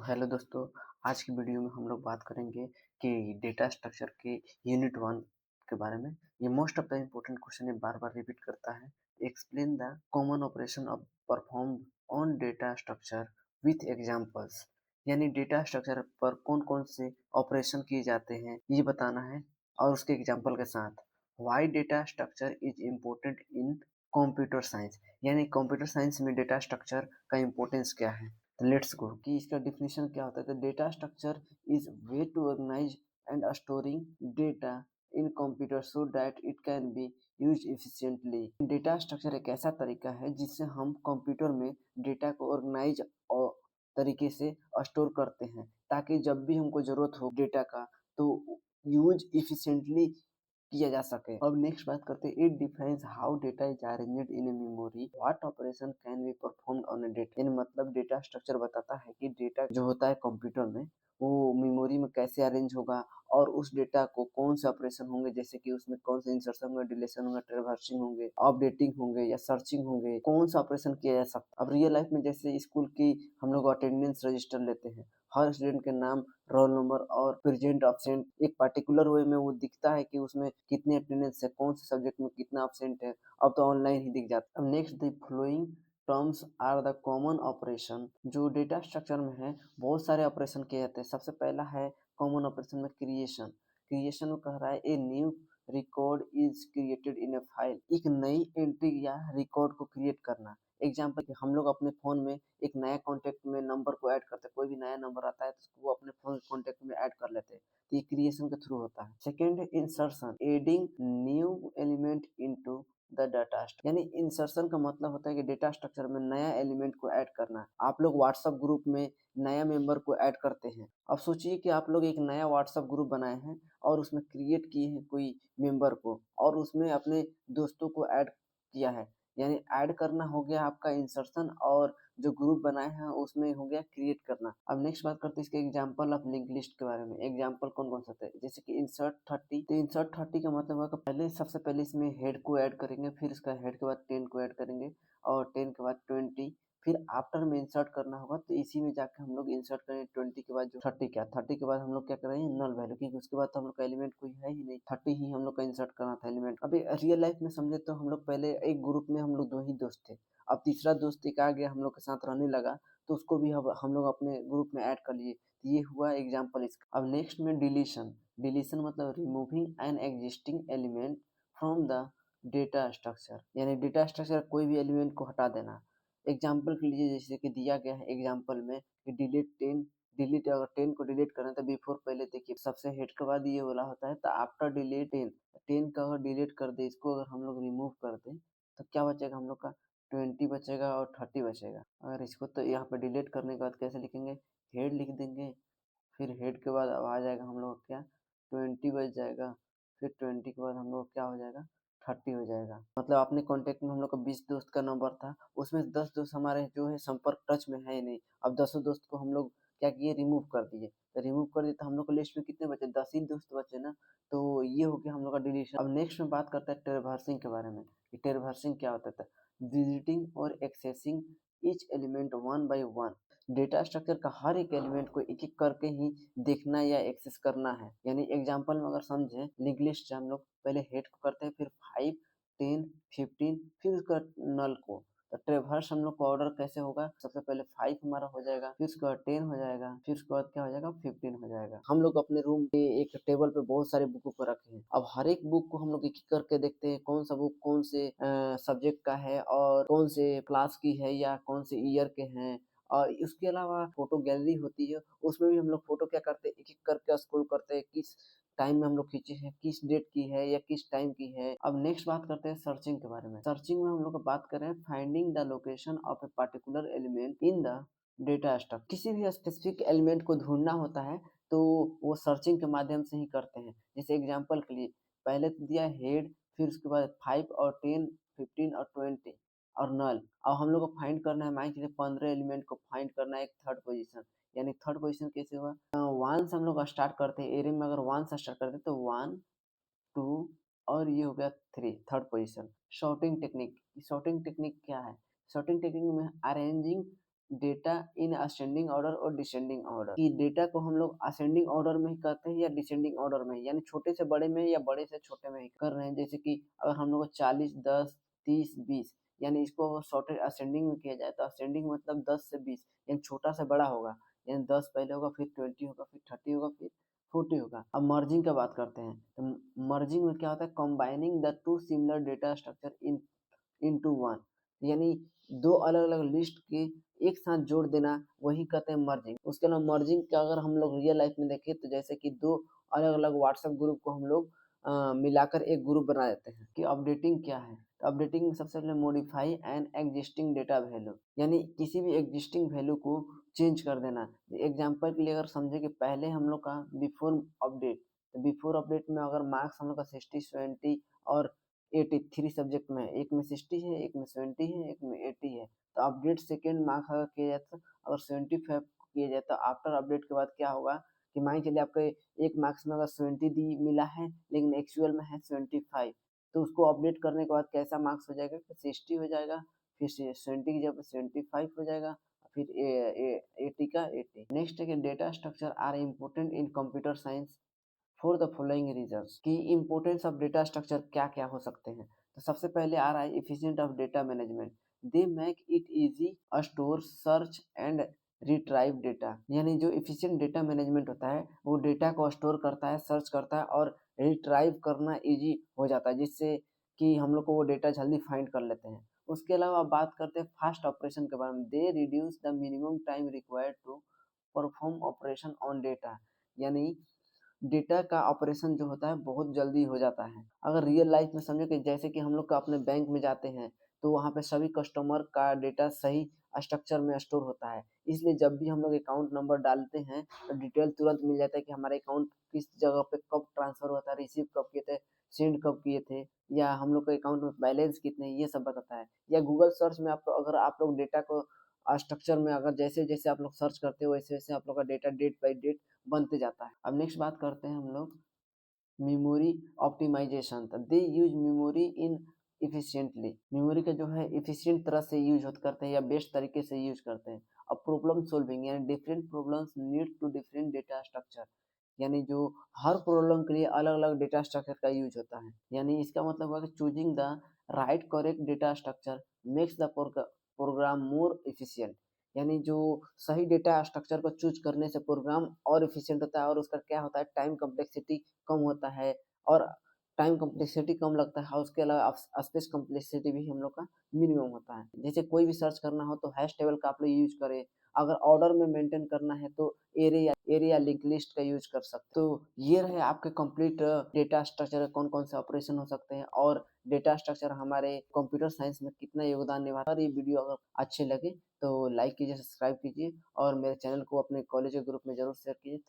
Hello दोस्तों, आज की वीडियो में हम लोग बात करेंगे कि डेटा स्ट्रक्चर के यूनिट 1 के बारे में। ये most of the important question ये बार-बार रिपीट करता है। Explain the common operation of performed on data structure with examples. यानी डेटा स्ट्रक्चर पर कौन-कौन से ऑपरेशन किए जाते हैं, ये बताना है और उसके एग्जांपल के साथ। Why data structure is important in computer science, यानी कंप्यूटर साइंस में डेटा स्ट्रक्चर का इम्पोर्टेंस क्या है। तो लेट्स गो कि इसका डिफिनेशन क्या होता है। तो data structure is way to organize and storing data in computer so that it can be use efficiently. Data structure एक ऐसा तरीका है जिससे हम कंप्यूटर में डेटा को ऑर्गेनाइज और तरीके से स्टोर करते हैं ताकि जब भी हमको जरूरत हो डेटा का तो यूज इफिशिएंटली किया जा सके। अब नेक्स्ट बात करते हैं। It defines how data is arranged in a memory, what operation can be performed on A data. यानी मतलब डेटा स्ट्रक्चर बताता है कि डेटा जो होता है कंप्यूटर में वो मेमोरी में कैसे अरेंज होगा और उस डेटा को कौन से ऑपरेशन होंगे, जैसे कि उसमें कौन से इंसर्शन होंगे, डिलीशन होंगे, ट्रैवर्सिंग होंगे, अपडेटिंग होंगे या सर्चिंग होंगे, कौन सा ऑपरेशन किया जा सकता है। अब रियल लाइफ में जैसे स्कूल की हम लोग अटेंडेंस रजिस्टर लेते हैं, हर स्टूडेंट के नाम, रोल नंबर और प्रेजेंट अब्सेंट एक पर्टिकुलर वे में वो दिखता है कि उसमें कितने अटेंडेंस है, कौन से सब्जेक्ट में कितना अब्सेंट है। अब तो ऑनलाइन ही दिख जाता है। अब next the following terms are the common operation. जो डेटा स्ट्रक्चर में है बहुत सारे ऑपरेशन किए जाते हैं। सबसे पहला है कॉमन ऑपरेशन में क्रिएशन। क्रिएशन में कह रहा है a new record is created in A file. एक नई एंट्री या रिकॉर्ड को क्रिएट करना। एग्जाम्पल कि हम लोग अपने फोन में एक नया कॉन्टेक्ट में नंबर को ऐड करते हैं। कोई भी नया नंबर आता है तो उसको वो अपने फोन कॉन्टेक्ट में ऐड कर लेते हैं। तो ये क्रिएशन के थ्रू होता है। सेकेंड है insertion, adding new element into the data. यानी इंसर्शन का मतलब होता है कि डेटा स्ट्रक्चर में नया एलिमेंट को ऐड करना। आप लोग व्हाट्सएप ग्रुप में नया मेंबर को ऐड करते हैं। अब सोचिए कि आप लोग एक नया व्हाट्सएप ग्रुप बनाए हैं और उसमें क्रिएट किए हैं कोई मेंबर को और उसमें अपने दोस्तों को ऐड किया है। यानी ऐड करना हो गया आपका इंसर्शन और जो ग्रुप बनाए हैं उसमें हो गया क्रिएट करना। अब नेक्स्ट बात करते हैं इसके एग्जांपल ऑफ लिंक लिस्ट के बारे में। एग्जांपल कौन कौन सा है, जैसे कि इंसर्ट 30। तो इंसर्ट 30 का मतलब होगा पहले सबसे पहले इसमें हेड को ऐड करेंगे, फिर इसका हेड के बाद 10 को ऐड करेंगे और 10 के बाद 20, फिर आफ्टर में इंसर्ट करना होगा तो इसी में जाकर हम लोग इंसर्ट करेंगे 20 के बाद जो 30 के बाद हम लोग क्या करेंगे नल वैल्यू, क्योंकि उसके बाद तो हम लोग का एलिमेंट कोई है ही नहीं, 30 ही हम लोग का इंसर्ट करना था एलिमेंट। अभी रियल लाइफ में समझे तो हम लोग पहले एक ग्रुप में हम लोग 2 ही दोस्त थे। अब तीसरा दोस्त एक आ गया हम लोग के साथ रहने लगा तो उसको भी हम लोग अपने ग्रुप में ऐड कर लिए। तो ये हुआ एग्जाम्पल इसका। अब नेक्स्ट में डिलीशन। डिलीशन मतलब removing an existing element from the data structure. यानी डेटा स्ट्रक्चर कोई भी एलिमेंट को हटा देना। एग्जाम्पल के लिए जैसे कि दिया गया है एग्जाम्पल में कि डिलीट 10। डिलीट अगर 10 को डिलीट करना है तो बिफोर पहले देखिए सबसे हेड के बाद ये वाला होता है तो आफ्टर डिलीट 10। 10 का अगर डिलीट कर दे, इसको अगर हम लोग रिमूव कर दें तो क्या बचेगा हम लोग का 20 बचेगा और 30 बचेगा। अगर इसको तो यहाँ पे डिलीट करने के बाद कैसे लिखेंगे, हेड लिख देंगे, फिर हेड के बाद अब आ जाएगा हम लोग क्या 20 बच जाएगा, फिर 20 के बाद हम लोग क्या हो जाएगा 30 हो जाएगा। मतलब अपने कांटेक्ट में हम लोग का 20 दोस्त का नंबर था, उसमें से 10 दोस्त हमारे जो है संपर्क टच में है ही नहीं। अब 10 दोस्त को हम लोग क्या किए रिमूव कर दिए। तो रिमूव कर दिए तो हम लोग को लिस्ट में कितने बचे 10 ही दोस्त बचे ना। तो ये हो गया हम लोग का डिलीशन। अब नेक्स्ट में बात करते हैं ट्रैवर्सिंग के बारे में कि ट्रैवर्सिंग क्या होता था। विजिटिंग और accessing each element one by one. Data structure का हर एक एलिमेंट को एक एक करके ही देखना या एक्सेस करना है। यानी एग्जांपल में अगर समझे लिंक लिस्ट से हम लोग पहले हेड को करते हैं, फिर 5, 10, 15, फिर उसका नल को। तो ट्रेवर्स हम लोग का ऑर्डर कैसे होगा, सबसे पहले 5 हमारा हो जाएगा, फिर उसके बाद 10 हो जाएगा, फिर उसके बाद क्या हो जाएगा 15 हो जाएगा। हम लोग अपने रूम के एक टेबल पे बहुत सारे बुकों को रखे हैं। अब हर एक बुक को हम लोग एक एक करके देखते हैं कौन सा बुक कौन से सब्जेक्ट का है और कौन से क्लास की है या कौन से ईयर के हैं। और इसके अलावा फोटो गैलरी होती है, उसमें भी हम लोग फोटो क्या करते हैं एक एक करके स्क्रॉल करते हैं किस टाइम में हम लोग खींचे हैं, किस डेट की है या किस टाइम की है। अब नेक्स्ट बात करते हैं सर्चिंग के बारे में। सर्चिंग में हम लोग बात करें finding the location of a particular element in the data structure. किसी भी स्पेसिफिक एलिमेंट को ढूंढना होता है तो वो सर्चिंग के माध्यम से ही करते हैं। जैसे एग्जाम्पल के लिए पहले तो दिया हेड, फिर उसके बाद 5 और 10, 15 और 20 और नल। अब हम लोग को फाइंड करना है, मान के चलिए 15 एलिमेंट को फाइंड करना है एक थर्ड पोजीशन। यानी थर्ड पोजीशन कैसे हुआ, वन से हम लोग स्टार्ट करते हैं एरे में। अगर वन से स्टार्ट करते हैं तो 1, 2 और ये हो गया 3 third position. Sorting technique. Sorting technique क्या है, शॉर्टिंग टेक्निक में arranging data in ascending order और डिसेंडिंग ऑर्डर, कि डेटा को हम लोग असेंडिंग ऑर्डर में ही करते हैं या डिसेंडिंग ऑर्डर में, यानी छोटे से बड़े में या बड़े से छोटे में ही कर रहे हैं। जैसे कि अगर हम लोग को 40, 10, 30, 20, यानी इसको अगर सॉर्टेड असेंडिंग में किया जाए तो असेंडिंग मतलब 10 से 20, यानी छोटा से बड़ा होगा, यानी 10 पहले होगा, फिर 20 होगा, फिर 30 होगा, फिर 40 होगा। अब मर्जिंग का बात करते हैं, तो मर्जिंग में क्या होता है, combining the two similar data structure into one, यानी दो अलग अलग लिस्ट के एक साथ जोड़ देना, वही कहते हैं मर्जिंग। उसके अलावा मर्जिंग का अगर हम लोग रियल लाइफ में देखें तो जैसे कि दो अलग अलग व्हाट्सएप ग्रुप को हम लोग मिलाकर एक ग्रुप बना देते हैं। कि अपडेटिंग क्या है, तो अपडेटिंग में सबसे पहले modify an existing data value, यानी किसी भी एग्जिस्टिंग वैल्यू को चेंज कर देना। एग्जाम्पल के लिए अगर समझे कि पहले हम लोग का बिफोर अपडेट, तो बिफोर अपडेट में अगर मार्क्स हम लोग का 60, 70 और 83 सब्जेक्ट में है, एक में 60 है, एक में 70 है, एक में 80 है। तो अपडेट सेकेंड मार्क्स अगर किया जाए तो अगर 75 किया जाए तो आफ्टर अपडेट के बाद क्या होगा कि मान के चलिए आपके एक मार्क्स में अगर 70 दी मिला है लेकिन एक्चुअल में है 75, तो उसको अपडेट करने के बाद कैसा मार्क्स हो जाएगा कि 60 हो जाएगा, फिर 70 की जगह 75 हो जाएगा, फिर 80 का 80। नेक्स्ट है कि data structure are important in computer science for the following reasons, की इम्पोर्टेंस ऑफ डेटा स्ट्रक्चर क्या क्या हो सकते हैं। तो सबसे पहले आ रहा है efficient of data management, they make it easy store search and retrieve data, यानी जो एफिशिएंट डेटा मैनेजमेंट होता है वो डेटा को स्टोर करता है, सर्च करता है और रिट्राइव करना इजी हो जाता है, जिससे कि हम लोग को वो डेटा जल्दी फाइंड कर लेते हैं। उसके अलावा बात करते हैं फास्ट ऑपरेशन के बारे में, they reduce the minimum time required to perform operation on data, यानी डेटा का ऑपरेशन जो होता है बहुत जल्दी हो जाता है। अगर रियल लाइफ में समझो कि जैसे कि हम लोग का अपने बैंक में जाते हैं तो वहाँ पे सभी कस्टमर का डेटा सही स्ट्रक्चर में स्टोर होता है, इसलिए जब भी हम लोग अकाउंट नंबर डालते हैं तो डिटेल तुरंत मिल जाता है कि हमारे अकाउंट किस जगह पे कब ट्रांसफर हुआ था, रिसीव कब किए थे, सेंड कब किए थे, या हम लोग के अकाउंट में बैलेंस कितने हैं, ये सब बताता है। या गूगल सर्च में आप अगर आप लोग डेटा को स्ट्रक्चर में अगर जैसे जैसे आप लोग सर्च करते हो वैसे वैसे आप लोग का डेटा डेट बाई डेट बनते जाता है। अब नेक्स्ट बात करते हैं हम लोग मेमोरी ऑप्टिमाइजेशन, तो they use memory in efficiently, memory का जो है इफिशिएंट तरह से यूज करते हैं या बेस्ट तरीके से यूज करते हैं। अब प्रॉब्लम सॉल्विंग, यानी different problems need to different data structure, यानी जो हर प्रॉब्लम के लिए अलग अलग डेटा स्ट्रक्चर का यूज होता है। यानी इसका मतलब हुआ कि choosing the right correct data structure makes the program more efficient, यानी जो सही डेटा स्ट्रक्चर को चूज करने से प्रोग्राम और इफिशिएंट होता है और उसका क्या होता है टाइम कम्प्लेक्सिटी कम होता है, और टाइम कम्प्लेक्सिटी कम लगता है, और उसके अलावा स्पेस कम्प्लेक्सिटी भी हम लोग का मिनिमम होता है। जैसे कोई भी सर्च करना हो तो हैश टेबल का आप लोग यूज करें, अगर ऑर्डर में मेंटेन करना है तो एरिया लिंक लिस्ट का यूज कर सकते। तो ये रहे आपके कंप्लीट डेटा स्ट्रक्चर कौन कौन से ऑपरेशन हो सकते हैं और डेटा स्ट्रक्चर हमारे कंप्यूटर साइंस में कितना योगदान निभाता है। और ये वीडियो अगर अच्छे लगे तो लाइक कीजिए, सब्सक्राइब कीजिए और मेरे चैनल को अपने कॉलेज के ग्रुप में जरूर शेयर कीजिए।